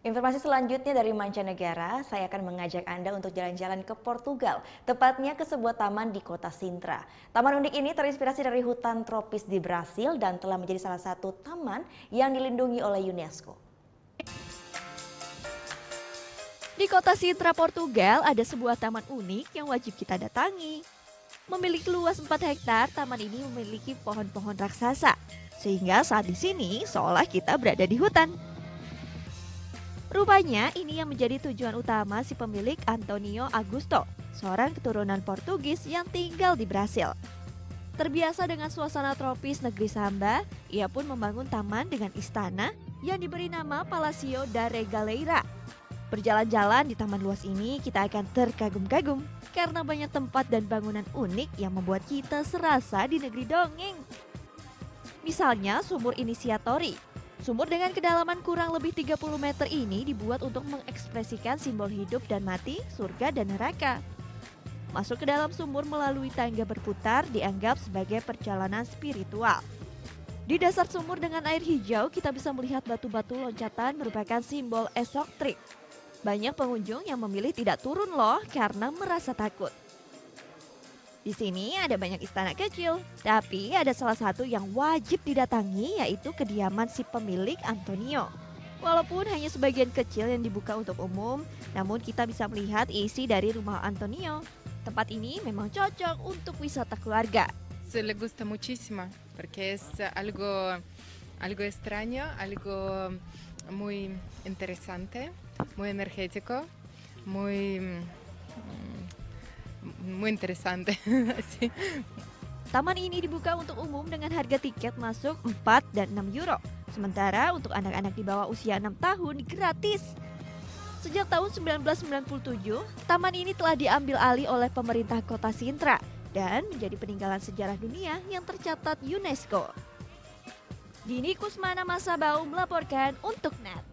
Informasi selanjutnya dari mancanegara, saya akan mengajak Anda untuk jalan-jalan ke Portugal, tepatnya ke sebuah taman di kota Sintra. Taman unik ini terinspirasi dari hutan tropis di Brasil dan telah menjadi salah satu taman yang dilindungi oleh UNESCO. Di kota Sintra, Portugal, ada sebuah taman unik yang wajib kita datangi. Memiliki luas 4 hektar, taman ini memiliki pohon-pohon raksasa. Sehingga saat di sini, seolah kita berada di hutan. Rupanya, ini yang menjadi tujuan utama si pemilik Antonio Augusto, seorang keturunan Portugis yang tinggal di Brasil. Terbiasa dengan suasana tropis negeri Samba, ia pun membangun taman dengan istana yang diberi nama Palacio da Regaleira. Berjalan-jalan di taman luas ini kita akan terkagum-kagum karena banyak tempat dan bangunan unik yang membuat kita serasa di negeri dongeng. Misalnya sumur Inisiatori. Sumur dengan kedalaman kurang lebih 30 meter ini dibuat untuk mengekspresikan simbol hidup dan mati, surga dan neraka. Masuk ke dalam sumur melalui tangga berputar dianggap sebagai perjalanan spiritual. Di dasar sumur dengan air hijau kita bisa melihat batu-batu loncatan merupakan simbol esok trip. Banyak pengunjung yang memilih tidak turun loh karena merasa takut. Di sini ada banyak istana kecil, tapi ada salah satu yang wajib didatangi yaitu kediaman si pemilik Antonio. Walaupun hanya sebagian kecil yang dibuka untuk umum, namun kita bisa melihat isi dari rumah Antonio. Tempat ini memang cocok untuk wisata keluarga. Le gusta muchísimo porque es algo extraño, algo muy interesante, muy energético, muy interesante. Sí. Taman ini dibuka untuk umum dengan harga tiket masuk 4 dan 6 euro. Sementara untuk anak-anak di bawah usia 6 tahun gratis. Sejak tahun 1997, taman ini telah diambil alih oleh pemerintah kota Sintra dan menjadi peninggalan sejarah dunia yang tercatat UNESCO. Dini Kusmana Masabau melaporkan untuk NET.